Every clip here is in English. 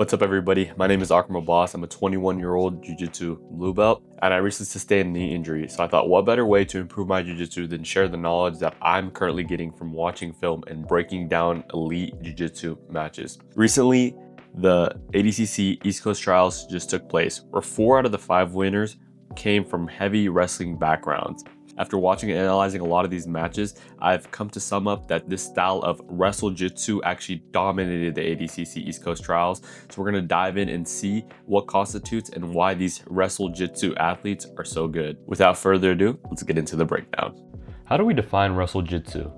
What's up, everybody? My name is Akram Abbas. I'm a 21-year-old jiu-jitsu blue belt, and I recently sustained a knee injury. So I thought, what better way to improve my jiu-jitsu than share the knowledge that I'm currently getting from watching film and breaking down elite jiu-jitsu matches. Recently, the ADCC East Coast Trials just took place, where 4 out of the 5 winners came from heavy wrestling backgrounds. After watching and analyzing a lot of these matches, I've come to sum up that this style of Wrestle Jitsu actually dominated the ADCC East Coast Trials. So we're going to dive in and see what constitutes and why these Wrestle Jitsu athletes are so good. Without further ado, let's get into the breakdown. How do we define Wrestle Jitsu?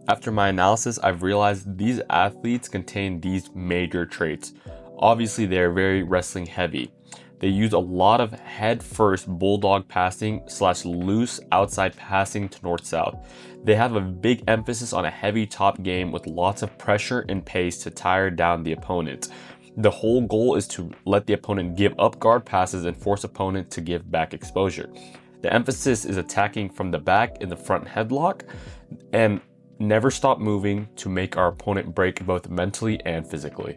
After my analysis, I've realized these athletes contain these major traits. Obviously, they're very wrestling heavy. They use a lot of head-first bulldog passing / loose outside passing to north-south. They have a big emphasis on a heavy top game with lots of pressure and pace to tire down the opponent. The whole goal is to let the opponent give up guard passes and force opponent to give back exposure. The emphasis is attacking from the back in the front headlock and never stop moving to make our opponent break both mentally and physically.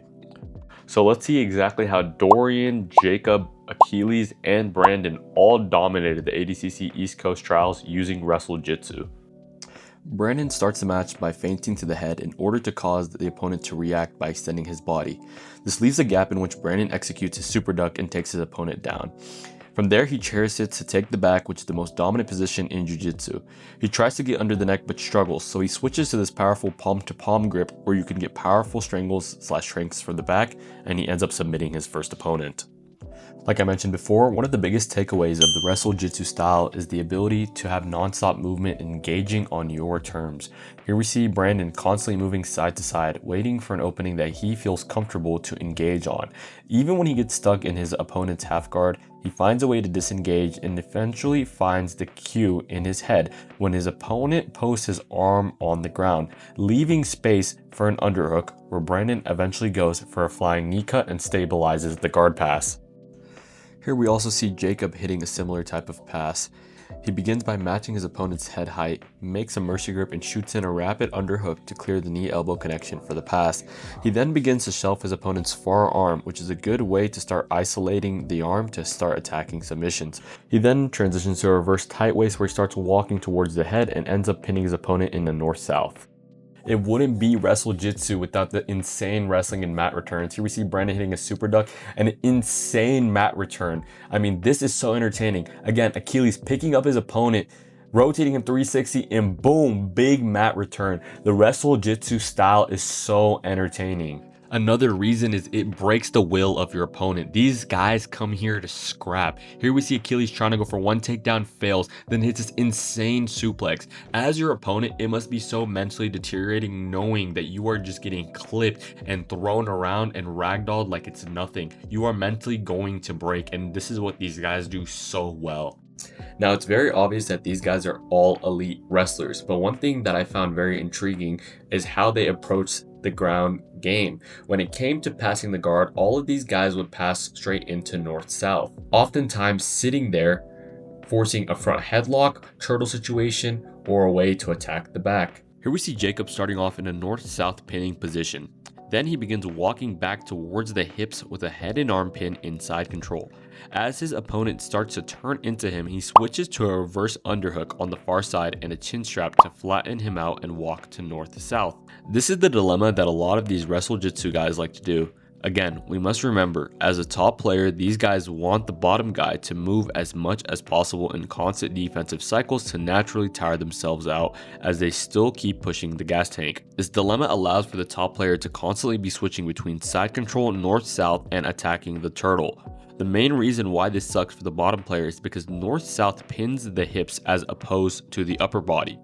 So let's see exactly how Dorian, Jacob, Achilles, and Brandon all dominated the ADCC East Coast Trials using Wrestle Jitsu. Brandon starts the match by feinting to the head in order to cause the opponent to react by extending his body. This leaves a gap in which Brandon executes his super duck and takes his opponent down. From there, he chair sits to take the back, which is the most dominant position in jiu-jitsu. He tries to get under the neck but struggles, so he switches to this powerful palm-to-palm grip where you can get powerful strangles / shrinks from the back, and he ends up submitting his first opponent. Like I mentioned before, one of the biggest takeaways of the Wrestle Jitsu style is the ability to have non-stop movement engaging on your terms. Here we see Brandon constantly moving side to side, waiting for an opening that he feels comfortable to engage on. Even when he gets stuck in his opponent's half guard, he finds a way to disengage and eventually finds the cue in his head when his opponent posts his arm on the ground, leaving space for an underhook where Brandon eventually goes for a flying knee cut and stabilizes the guard pass. Here we also see Jacob hitting a similar type of pass. He begins by matching his opponent's head height, makes a mercy grip and shoots in a rapid underhook to clear the knee-elbow connection for the pass. He then begins to shelf his opponent's far arm, which is a good way to start isolating the arm to start attacking submissions. He then transitions to a reverse tight waist where he starts walking towards the head and ends up pinning his opponent in the north-south. It wouldn't be Wrestle Jitsu without the insane wrestling and mat returns. Here we see Brandon hitting a super duck and an insane mat return. I mean, this is so entertaining. Again, Achilles picking up his opponent, rotating him 360, and boom, big mat return. The Wrestle Jitsu style is so entertaining. Another reason is it breaks the will of your opponent. These guys come here to scrap. Here we see Achilles trying to go for one takedown, fails, then hits this insane suplex. As your opponent, it must be so mentally deteriorating knowing that you are just getting clipped and thrown around and ragdolled like it's nothing. You are mentally going to break, and this is what these guys do so well. Now, it's very obvious that these guys are all elite wrestlers, but one thing that I found very intriguing is how they approach the ground game. When it came to passing the guard, all of these guys would pass straight into north-south, oftentimes sitting there, forcing a front headlock, turtle situation, or a way to attack the back. Here we see Jacob starting off in a north-south pinning position. Then he begins walking back towards the hips with a head and arm pin inside control. As his opponent starts to turn into him, he switches to a reverse underhook on the far side and a chin strap to flatten him out and walk to north to south. This is the dilemma that a lot of these Wrestle Jitsu guys like to do. Again, we must remember, as a top player, these guys want the bottom guy to move as much as possible in constant defensive cycles to naturally tire themselves out as they still keep pushing the gas tank. This dilemma allows for the top player to constantly be switching between side control, north-south, and attacking the turtle. The main reason why this sucks for the bottom player is because north-south pins the hips as opposed to the upper body.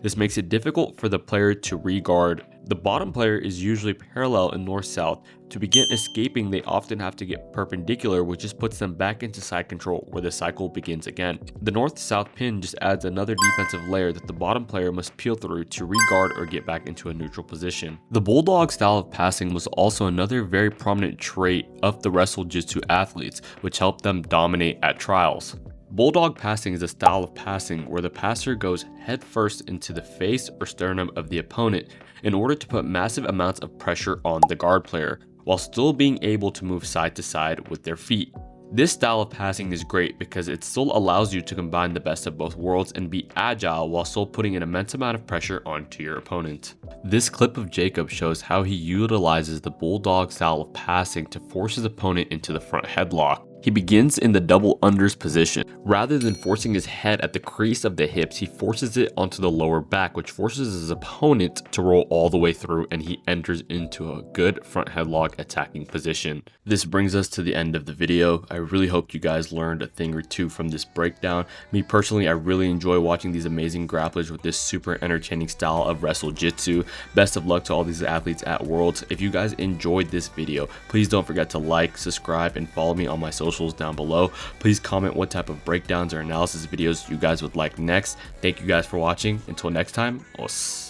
This makes it difficult for the player to re-guard. The bottom player is usually parallel in north-south. To begin escaping, they often have to get perpendicular, which just puts them back into side control, where the cycle begins again. The north-south pin just adds another defensive layer that the bottom player must peel through to re-guard or get back into a neutral position. The Bulldog style of passing was also another very prominent trait of the Wrestle Jitsu athletes, which helped them dominate at trials. Bulldog passing is a style of passing where the passer goes head first into the face or sternum of the opponent in order to put massive amounts of pressure on the guard player. while still being able to move side to side with their feet. This style of passing is great because it still allows you to combine the best of both worlds and be agile while still putting an immense amount of pressure onto your opponent. This clip of Jacob shows how he utilizes the Bulldog style of passing to force his opponent into the front headlock. He begins in the double unders position. Rather than forcing his head at the crease of the hips, he forces it onto the lower back, which forces his opponent to roll all the way through, and he enters into a good front headlock attacking position. This brings us to the end of the video. I really hope you guys learned a thing or two from this breakdown. Me personally, I really enjoy watching these amazing grapplers with this super entertaining style of Wrestle Jitsu. Best of luck to all these athletes at Worlds. If you guys enjoyed this video, please don't forget to like, subscribe, and follow me on my socials down below. Please comment what type of breakdowns or analysis videos you guys would like next. Thank you guys for watching. Until next time, os.